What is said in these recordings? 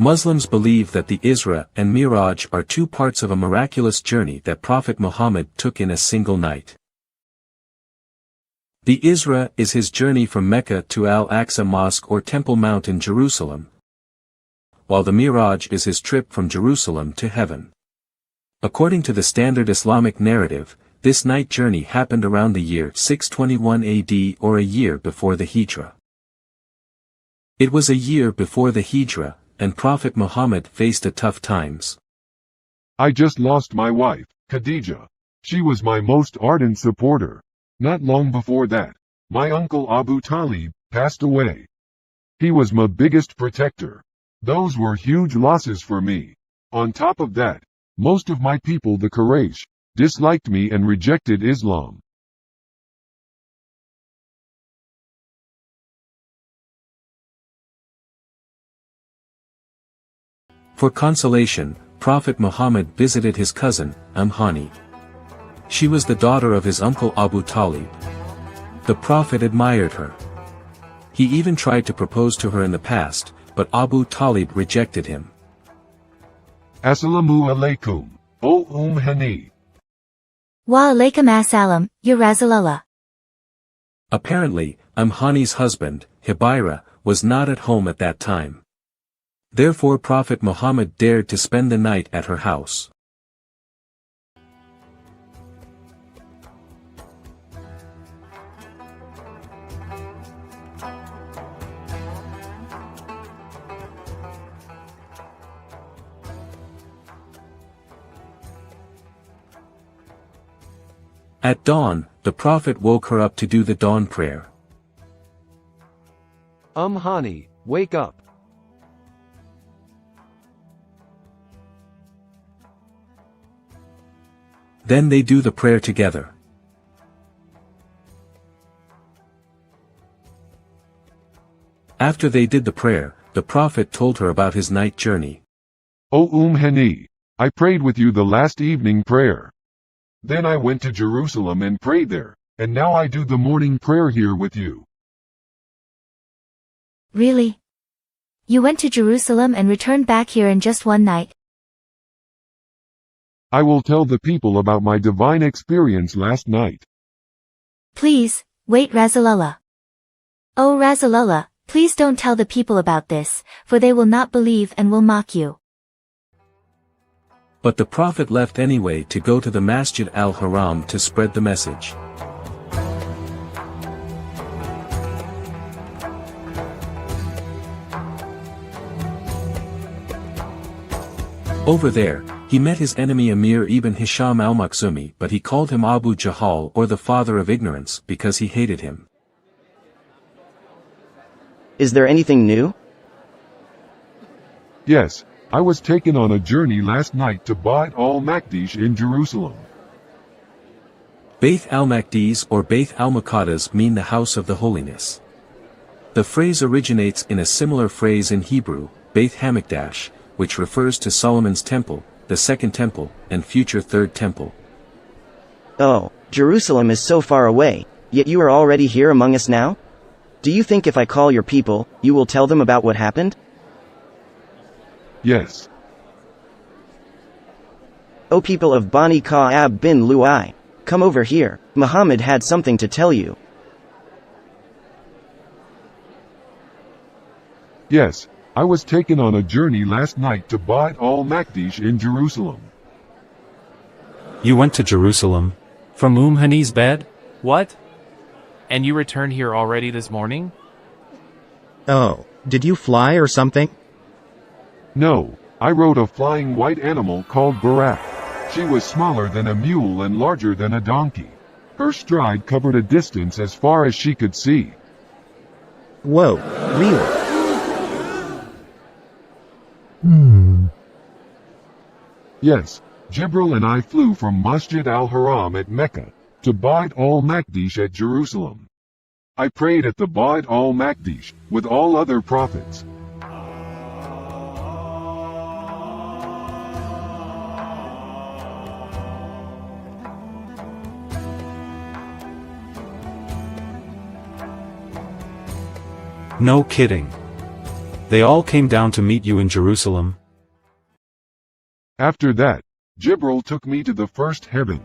Muslims believe that the Isra and Miraj are two parts of a miraculous journey that Prophet Muhammad took in a single night. The Isra is his journey from Mecca to Al-Aqsa Mosque or Temple Mount in Jerusalem, while the Miraj is his trip from Jerusalem to heaven. According to the standard Islamic narrative, this night journey happened around the year 621 AD or a year before the Hijrah. It was a year before the Hijrah, and Prophet Muhammad faced tough times. I just lost my wife, Khadija. She was my most ardent supporter. Not long before that, my uncle Abu Talib passed away. He was my biggest protector. Those were huge losses for me. On top of that, most of my people, the Quraysh, disliked me and rejected Islam. For consolation, Prophet Muhammad visited his cousin, Hani. She was the daughter of his uncle Abu Talib. The Prophet admired her. He even tried to propose to her in the past, but Abu Talib rejected him. Assalamu alaikum, O Hani. Wa alaikum assalam, Ya Rasulallah. Apparently, Hani's husband, Hibaira, was not at home at that time. Therefore Prophet Muhammad dared to spend the night at her house. At dawn, the Prophet woke her up to do the dawn prayer. Hani, wake up. Then they do the prayer together. After they did the prayer, the Prophet told her about his night journey. O Hani, I prayed with you the last evening prayer. Then I went to Jerusalem and prayed there, and now I do the morning prayer here with you. Really? You went to Jerusalem and returned back here in just one night? I will tell the people about my divine experience last night. Please, wait Rasulallah. Oh Rasulallah, please don't tell the people about this, for they will not believe and will mock you. But the Prophet left anyway to go to the Masjid al-Haram to spread the message. Over there, he met his enemy Amir ibn Hisham al-Makhzumi, but he called him Abu Jahal or the father of ignorance because he hated him. Is there anything new? Yes, I was taken on a journey last night to Bait al-Maqdis in Jerusalem. Bait al-Maqdis or Bait al-Muqaddas mean the house of the holiness. The phrase originates in a similar phrase in Hebrew, Beit Hamikdash, which refers to Solomon's temple, the second temple, and future third temple. Oh, Jerusalem is so far away, yet you are already here among us now? Do you think if I call your people, you will tell them about what happened? Yes. O people of Bani Ka'ab bin Lu'ay, come over here, Muhammad had something to tell you. Yes, I was taken on a journey last night to Bait al-Maqdis in Jerusalem. You went to Jerusalem? From Hani's bed? What? And you returned here already this morning? Oh, did you fly or something? No, I rode a flying white animal called Barak. She was smaller than a mule and larger than a donkey. Her stride covered a distance as far as she could see. Whoa, really? Yes, Jibril and I flew from Masjid al-Haram at Mecca to Bait al-Maqdis at Jerusalem. I prayed at the Bait al-Maqdis with all other prophets. No kidding. They all came down to meet you in Jerusalem. After that, Jibril took me to the first heaven.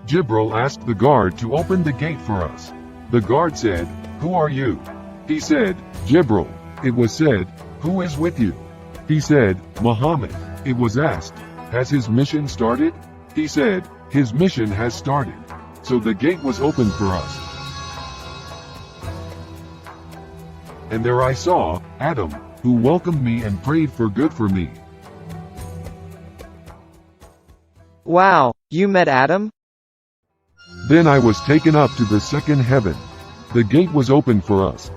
Jibril asked the guard to open the gate for us. The guard said, "Who are you?" He said, "Jibril." It was said, "Who is with you?" He said, "Muhammad." It was asked, "Has his mission started?" He said, "His mission has started." So the gate was opened for us. And there I saw Adam, who welcomed me and prayed for good for me. Wow, you met Adam? Then I was taken up to the second heaven. The gate was opened for us.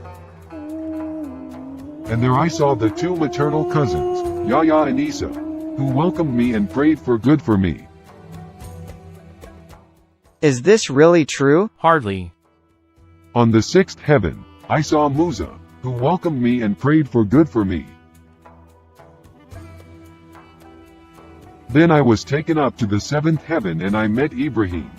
And there I saw the two maternal cousins, Yahya and Isa, who welcomed me and prayed for good for me. Is this really true? Hardly. On the sixth heaven, I saw Musa, who welcomed me and prayed for good for me. Then I was taken up to the seventh heaven and I met Ibrahim.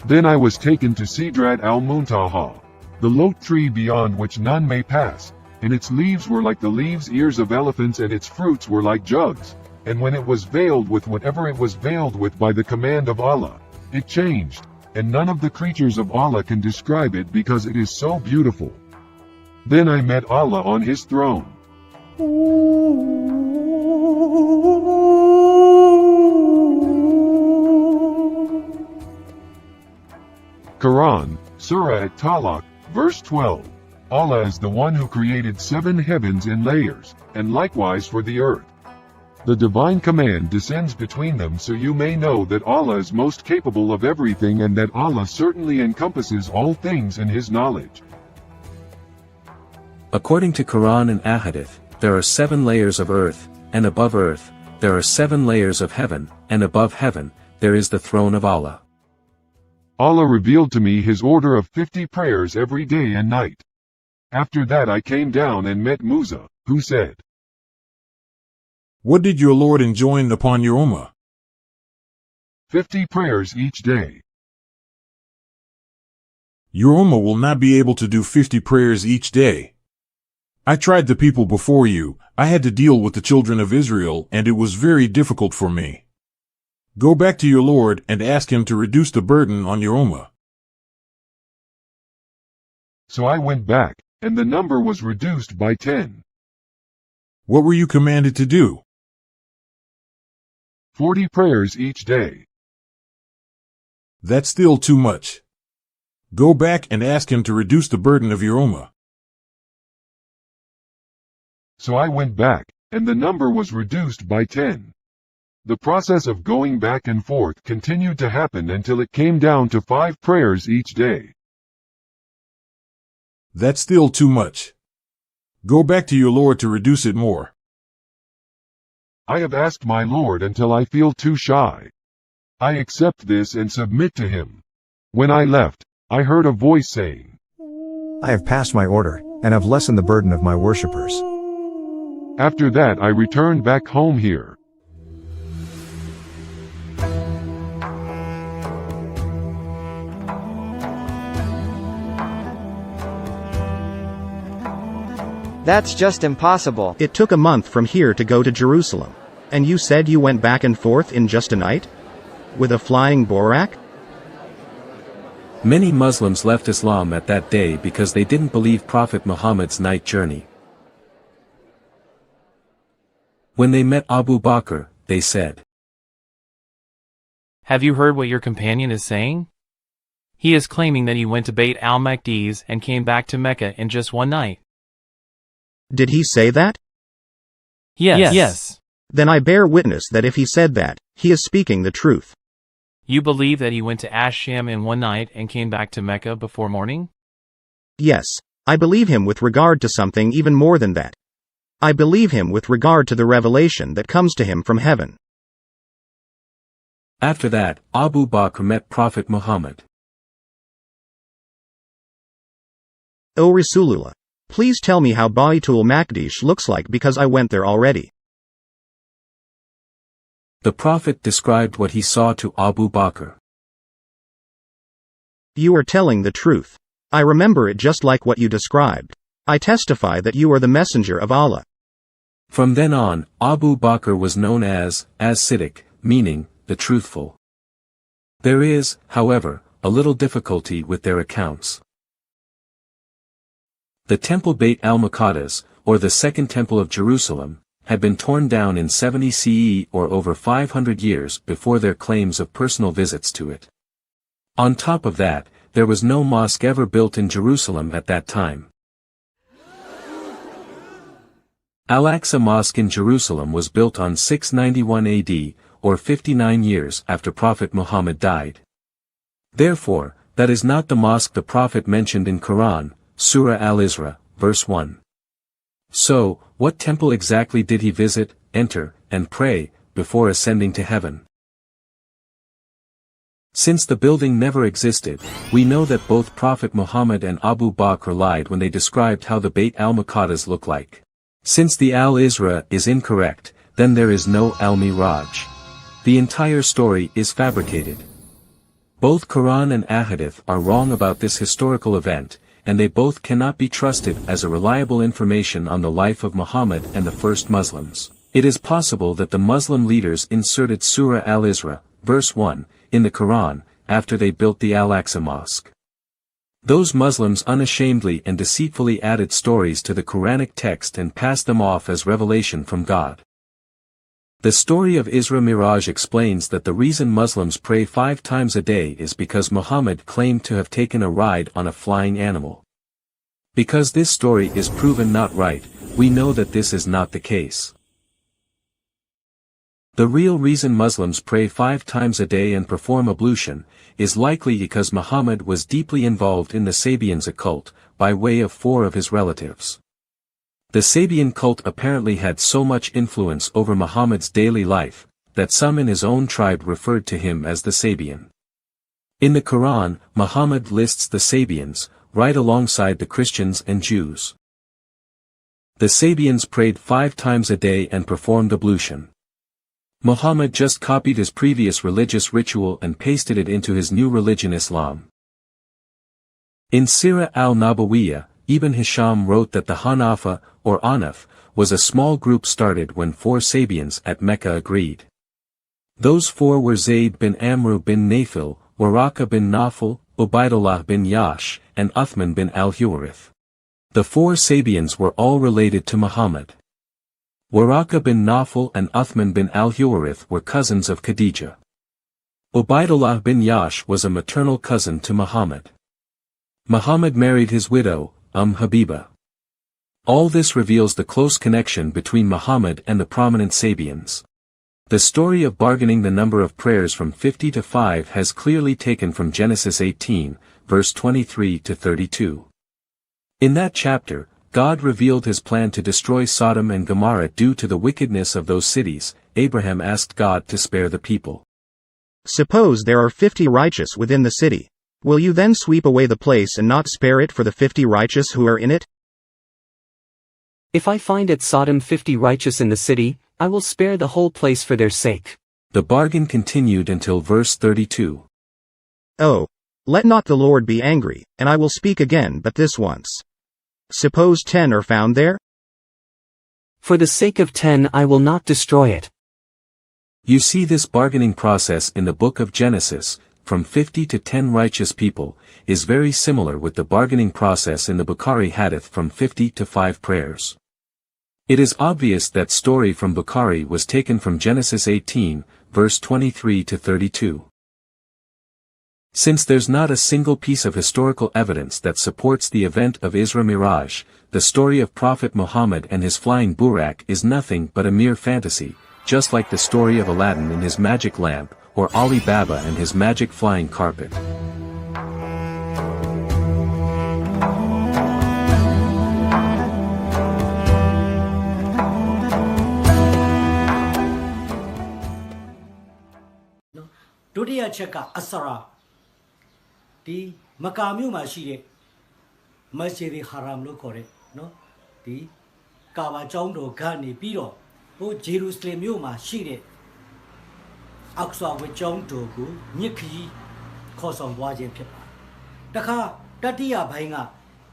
Then I was taken to Sidrat al-Muntaha, the lote tree beyond which none may pass, and its leaves were like the ears of elephants and its fruits were like jugs, and when it was veiled with whatever it was veiled with by the command of Allah, it changed, and none of the creatures of Allah can describe it because it is so beautiful. Then I met Allah on his throne. Quran, Surah At-Talaq, verse 12. Allah is the one who created 7 heavens in layers, and likewise for the earth. The divine command descends between them so you may know that Allah is most capable of everything and that Allah certainly encompasses all things in His knowledge. According to Quran and Ahadith, there are 7 layers of earth, and above earth, there are 7 layers of heaven, and above heaven, there is the throne of Allah. Allah revealed to me His order of 50 prayers every day and night. After that I came down and met Musa, who said, "What did your Lord enjoin upon your Ummah?" 50 prayers each day. Your Ummah will not be able to do 50 prayers each day. I tried the people before you. I had to deal with the children of Israel, and it was very difficult for me. Go back to your Lord and ask Him to reduce the burden on your Ummah. So I went back, and the number was reduced by 10. What were you commanded to do? 40 prayers each day. That's still too much. Go back and ask Him to reduce the burden of your Ummah. So I went back, and the number was reduced by 10. The process of going back and forth continued to happen until it came down to 5 prayers each day. That's still too much. Go back to your Lord to reduce it more. I have asked my Lord until I feel too shy. I accept this and submit to Him. When I left, I heard a voice saying, "I have passed my order, and have lessened the burden of my worshippers." After that I returned back home here. That's just impossible. It took a month from here to go to Jerusalem. And you said you went back and forth in just a night? With a flying Borak? Many Muslims left Islam at that day because they didn't believe Prophet Muhammad's night journey. When they met Abu Bakr, they said, Have you heard what your companion is saying? He is claiming that he went to Bayt al-Maqdis and came back to Mecca in just one night. Did he say that? Yes. Then I bear witness that if he said that, he is speaking the truth. You believe that he went to Ash-Sham in one night and came back to Mecca before morning? Yes, I believe him with regard to something even more than that. I believe him with regard to the revelation that comes to him from heaven. After that, Abu Bakr met Prophet Muhammad. O Rasulullah, please tell me how Baytul Maqdis looks like because I went there already. The Prophet described what he saw to Abu Bakr. You are telling the truth. I remember it just like what you described. I testify that you are the messenger of Allah. From then on, Abu Bakr was known as Siddiq, meaning, the truthful. There is, however, a little difficulty with their accounts. The Temple Beit al-Maqdis, or the Second Temple of Jerusalem, had been torn down in 70 CE or over 500 years before their claims of personal visits to it. On top of that, there was no mosque ever built in Jerusalem at that time. Al-Aqsa Mosque in Jerusalem was built on 691 AD, or 59 years after Prophet Muhammad died. Therefore, that is not the mosque the Prophet mentioned in Quran, Surah Al-Isra, verse 1. So, what temple exactly did he visit, enter, and pray, before ascending to heaven? Since the building never existed, we know that both Prophet Muhammad and Abu Bakr lied when they described how the Beit al-Maqdis looked like. Since the Al-Isra is incorrect, then there is no Al-Miraj. The entire story is fabricated. Both Quran and Ahadith are wrong about this historical event, and they both cannot be trusted as a reliable information on the life of Muhammad and the first Muslims. It is possible that the Muslim leaders inserted Surah Al-Isra, verse 1, in the Quran, after they built the Al-Aqsa Mosque. Those Muslims unashamedly and deceitfully added stories to the Quranic text and passed them off as revelation from God. The story of Isra Miraj explains that the reason Muslims pray 5 times a day is because Muhammad claimed to have taken a ride on a flying animal. Because this story is proven not right, we know that this is not the case. The real reason Muslims pray 5 times a day and perform ablution, is likely because Muhammad was deeply involved in the Sabians occult, by way of 4 of his relatives. The Sabian cult apparently had so much influence over Muhammad's daily life, that some in his own tribe referred to him as the Sabian. In the Quran, Muhammad lists the Sabians, right alongside the Christians and Jews. The Sabians prayed 5 times a day and performed ablution. Muhammad just copied his previous religious ritual and pasted it into his new religion Islam. In Sirah al-Nabawiyah, Ibn Hisham wrote that the Hanafa, or Anaf, was a small group started when 4 Sabians at Mecca agreed. Those 4 were Zayd bin Amr bin Nafil, Waraka bin Nafil, Ubaidullah bin Yash, and Uthman bin al-Huwarith. The 4 Sabians were all related to Muhammad. Waraka bin Nafil and Uthman bin al-Huwarith were cousins of Khadijah. Ubaidullah bin Yash was a maternal cousin to Muhammad. Muhammad married his widow, Habiba. All this reveals the close connection between Muhammad and the prominent Sabians. The story of bargaining the number of prayers from 50 to 5 has clearly taken from Genesis 18, verse 23 to 32. In that chapter, God revealed his plan to destroy Sodom and Gomorrah due to the wickedness of those cities. Abraham asked God to spare the people. Suppose there are 50 righteous within the city. Will you then sweep away the place and not spare it for the 50 righteous who are in it? If I find at Sodom 50 righteous in the city, I will spare the whole place for their sake. The bargain continued until verse 32. Oh, let not the Lord be angry, and I will speak again but this once. Suppose 10 are found there? For the sake of 10 I will not destroy it. You see this bargaining process in the book of Genesis, from 50 to 10 righteous people, is very similar with the bargaining process in the Bukhari hadith from 50 to 5 prayers. It is obvious that story from Bukhari was taken from Genesis 18, verse 23 to 32. Since there's not a single piece of historical evidence that supports the event of Isra Miraj, the story of Prophet Muhammad and his flying burak is nothing but a mere fantasy, just like the story of Aladdin and his magic lamp, or Ali Baba and his magic flying carpet. Dutiya cheka asara di Makkahမြို့မှာရှိတဲ့ Masjid al-Haram လို့ခေါ်တဲ့နော်ဒီကာဘာကျောင်းတော်ကနေပြီးတော့ဟိုဂျေရုဆလင်မြို့မှာရှိတဲ့ Aqsa ဝကျောင်းတော်ကိုမြစ်ခီးခေါ်ဆောင်သွားခြင်းဖြစ်ပါတယ်။တခါတတိယဘိုင်းက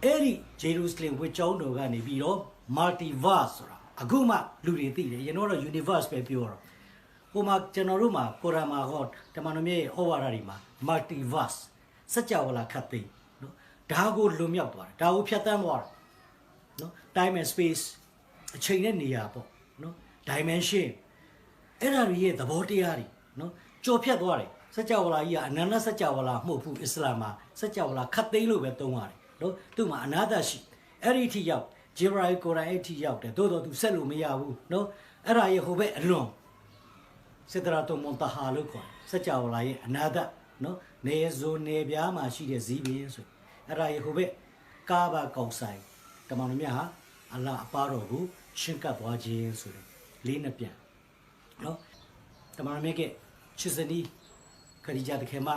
အဲ့ဒီဂျေရုဆလင်ဝစ်ကျောင်းတော်ကနေပြီးတော့ multiverse ဆိုတာအခုမှလူတွေသိတယ်ကျွန်တော်တို့ universe ပဲပြောတော့ဟိုမှာကျွန်တော်တို့မှာကိုရမ်မှာဟောတမန်တော်မြတ်ရဲ့ဩဝါဒတွေမှာ multiverse စัจ java လာခတ်သိနော်ဒါကိုလွန်မြောက်သွားတယ်ဒါကိုဖြတ်တန်းသွားတယ်နော် time and space အချိန်နဲ့နေရာပေါ့နော် dimension အဲ့ဒါတွေရဲ့သဘောတရားတွေနော်ကြော်ဖြတ်သွားတယ်စัจ java လာကြီးကအနန္တစัจ java လာမဟုတ်ဘူးအစ္စလာမ်မှာစัจ java လာခတ်သိလို့ပဲသုံးရတယ်နော်သူ့မှာအနာတရှိအဲ့ဒီအထိရောက်ဂျေဘရာဟ်ကိုရမ်အဲ့ထိရောက်တယ်သို့တော်သူဆက်လို့မရဘူးနော်အဲ့ဒါရဲ့ဟိုဘက်အလွန်စစ်တရာတုံမွန်တဟာလို့ခေါ်စัจ java လာရဲ့အနာတနော်နေဇိုနေပြားမှာရှိတဲ့ဇီးပင်ဆိုအဲ့ဒါရဲ့ဟိုဘက်ကာဘာကောက်ဆိုင်တမန်တော်မြတ်ဟာအလ္လာဟ်အပါတော်ကိုရှင်းကပ်သွားခြင်းဆိုတဲ့လေးနှစ်ပြန်နော်တမန်တော်မြတ်ကချစ်စနီးခရီးကြတဲ့ခေမှာ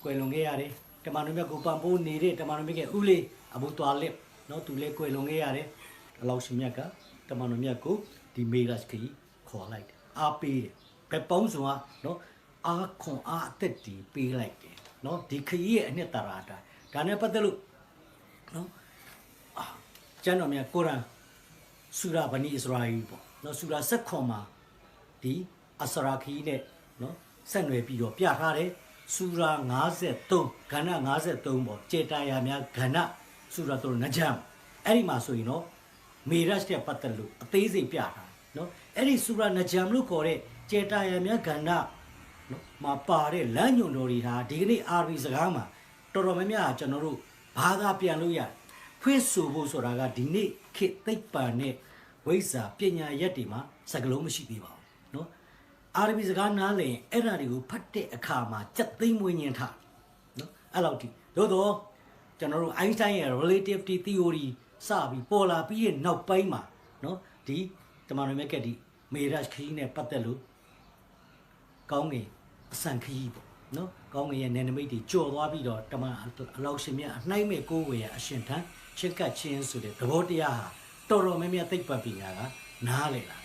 ကွယ်လွန်ခဲ့ရတယ်တမန်တော်မြတ်ကိုပံ့ပိုးနေတဲ့တမန်တော်မြတ်ကဦးလေးအဘူတာလစ်နော်သူလည်းကွယ်လွန်ခဲ့ရတယ်အလောင်းရှင်မြတ်ကတမန်တော်မြတ်ကိုဒီမေရတ်ခရီးခေါ်လိုက်တယ်အားပေးတယ်ဘယ်ပေါင်းစုံကနော်အားခွန်အားအသက်တီပေးလိုက်တယ်နော်ဒီခရီးရဲ့အနှစ်သာရတာဒါနဲ့ပတ်သက်လို့နော်ကျမ်းတော်မြတ်ကုရ်အာန်ဆူရာဘနီအစ္စရာအီပေါ့နော်ဆူရာဆက်ခွန်မှာဒီအစရာခီးနဲ့နော်ဆက်နွယ်ပြီးတော့ပြထားတယ်ဆူရာ53ကဏ္ဍ53ပေါ့ကျေတာယာများကဏ္ဍဆူရာတို့နဂျမ်အဲ့ဒီမှာဆိုရင်နော်မေရတ်တဲ့ပတ်သက်လို့အသေးစိတ်ပြထားနော်အဲ့ဒီဆူရာနဂျမ်လို့ခေါ်တဲ့ကျေတာယာများကဏ္ဍနော်မှာပါတဲ့လမ်းညွန်တော်တွေဟာဒီကနေ့အာရဗီစကားမှာတော်တော်များများကျွန်တော်တို့ဘာသာပြန်လို့ရဖွင့်ဆိုဖို့ဆိုတာကဒီနေ့ခေတ်သိပ္ပံနဲ့ဝိဇ္ဇာပညာရက်တွေမှာစကားလုံးမရှိသေးပါဘူးနော်အာရဗီစကားနားလည်အဲ့ဒါတွေကိုဖတ်တဲ့အခါမှာစက်သိမ်းမွေးညင်ထားနော်အဲ့လောက်ဒီသို့တော့ကျွန်တော်တို့ Einstein ရဲ့ relativity theory စပြီးပေါ်လာပြီးတဲ့နောက်ပိုင်းမှာနော်ဒီတမန်တော်မြတ်ကဒီမေရတ်ခရီးနဲ့ပတ်သက်လို့ကောင်းငင်အဆန်ခရီးပေါ့နော်ကောင်းငင်ရဲ့နယ်နိမိတ်တွေကြော်သွားပြီးတော့တမန်အလောက်ရှင်မြတ်အနှိုင်းမဲ့ကိုယ်ဝေရအရှင်ထံချစ်ကပ်ခြင်းဆိုတဲ့သဘောတရားဟာတော်တော်များများသိပ္ပံပညာကနားလေလာ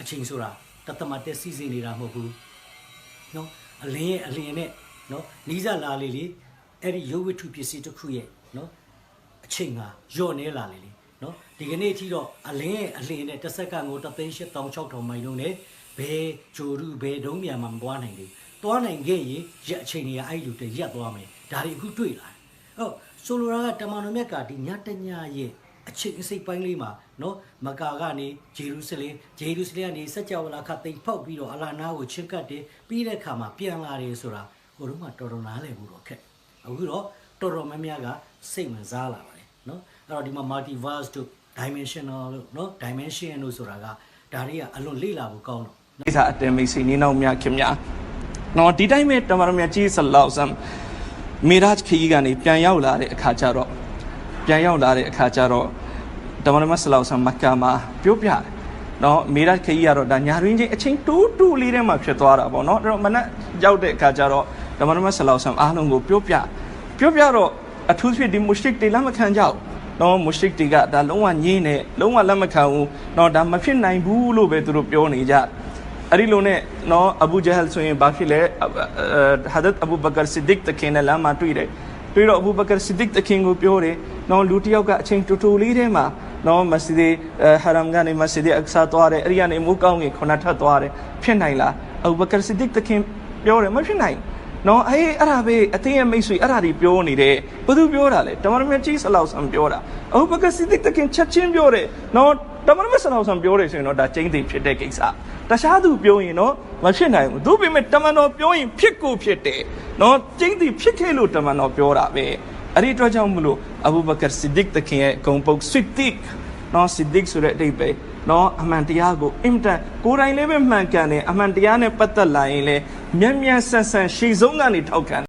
အချိန်ဆိုတာတသမတက်စီစဉ်နေတာမဟုတ်ဘူးနော်အလင်းနဲ့နော်နီးစပ်လာလေလေအဲ့ဒီရုပ်ဝတ္ထုပစ္စည်းတစ်ခုရဲ့နော်အချိန်ကညော့နေလာလေလေနော်ဒီကနေ့အထိတော့အလင်းနဲ့တစ်စက္ကန့်ကို3,8600မိုင်လုံးနဲ့ဘယ်ဂျိုရုဘယ်ဒုံးမြန်မှမသွားနိုင်ဘူးသွားနိုင်ခဲ့ရင်ရက်အချိန်တွေကအဲ့လိုတည်းရက်သွားမယ်ဒါတွေအခုတွေ့လာဟုတ်ဆိုလိုတာကတမန်တော်မြတ်ကဒီညတညရဲ့အချိန်အစိတ်ပိုင်းလေးမှာနော်မကာကနေဂျေရုဆလင်ကနေစัจ java လာခတ်သိမ်းဖောက်ပြီးတော့အလာနာကိုချစ်ကပ်တယ်ပြီးတဲ့အခါမှာပြန်လာတယ်ဆိုတာဟိုတုန်းကတော်တော်နားလည်ဘူးတော့ခက်အခုတော့တော်တော်များများကစိတ်ဝင်စားလာပါတယ်နော်အဲ့တော့ဒီမှာ multiverse တို့ dimensional လို့နော် dimension လို့ဆိုတာကဒါတွေကအလွန်လေ့လာဖို့ကောင်းတော့ဒီစားအတဲမိတ်ဆွေနေနောက်များခင်များနော်ဒီတိုင်းပဲတမန်တော်မြတ်ကြီးဆလောဆမ်မေရတ်ခီးကနေပြန်ရောက်လာတဲ့အခါကျတော့တမန်တော်မြတ်ဆလောဆမ်မက္ကာမှာပြောပြတယ်နော်မေရတ်ခီးကတော့ဒါညာရင်းချင်းအချိန်တူလေးထဲမှာဖြစ်သွားတာပေါ့နော်အဲ့တော့မနက်ရောက်တဲ့အခါကျတော့တမန်တော်မြတ်ဆလောဆမ်အားလုံးကိုပြောပြတော့အထူးသဖြင့်ဒီမုရှရစ်တွေလက်မခံကြဘူးနော်မုရှရစ်တွေကဒါလုံးဝညင်းနေလုံးဝလက်မခံဘူးနော်ဒါမဖြစ်နိုင်ဘူးလို့ပဲသူတို့ပြောနေကြအဲ့ဒီလိုနဲ့နော်အဘူဂျဟယ်ဆိုရင်ဘာဖြစ်လဲဟာဒတ်အဘူဘကာဆစ်ဒစ်တခင်နဲ့လမ်းမှာတွေ့တော့အဘူဘကာဆစ်ဒစ်တခင်ကိုပြောတယ်နော်လူတစ်ယောက်ကအချိန်တူလေးထဲမှာနော်မစဂျစ်ဟာရမ်ကနေမစဂျစ်အက္ဆာသွားတယ်အဲ့ဒီကနေမူကောင်းငင်ခုနထပ်သွားတယ်ဖြစ်နိုင်လားအဘူဘကာဆစ်ဒစ်တခင်ပြောတယ်မဖြစ်နိုင်နော်အဲ့ဒါပဲအတင်းရဲ့မိတ်ဆွေအဲ့ဒါတွေပြောနေတယ်ဘယ်သူပြောတာလဲတမန်တော်မြတ်ကြီးဆလောဆမ်ပြောတာအဘူဘကာဆစ်ဒစ်တခင်ချက်ချင်းပြောတယ်နော်တမန်တော်မြတ်ဆလောဆမ်ပြောတယ်ဆိုရင်တော့ဒါကျင်းသိဖြစ်တဲ့ကိစ္စတခြားသူပြောရင်တော့မဖြစ်နိုင်ဘူးသူပေမဲ့တမန်တော်ပြောရင်ဖြစ်ကိုဖြစ်တယ်နော်ကျင်းသိဖြစ်ခဲ့လို့တမန်တော်ပြောတာပဲအဲ့ဒီအတွက်ကြောင့်မလို့အဘူဘကာဆစ်ဒစ်တခင်ရဲ့ဂုဏ်ပုဒ်ဆစ်ဒစ်နော်ဆစ်ဒစ်ဆိုတဲ့အဓိပ္ပာယ်နော်အမှန်တရားကိုအင်တန်ကိုယ်တိုင်လည်းပဲမှန်ကန်တယ်အမှန်တရားနဲ့ပတ်သက်လာရင်လည်းမြန်ဆန်ရှေ့ဆုံးကနေထောက်ခံ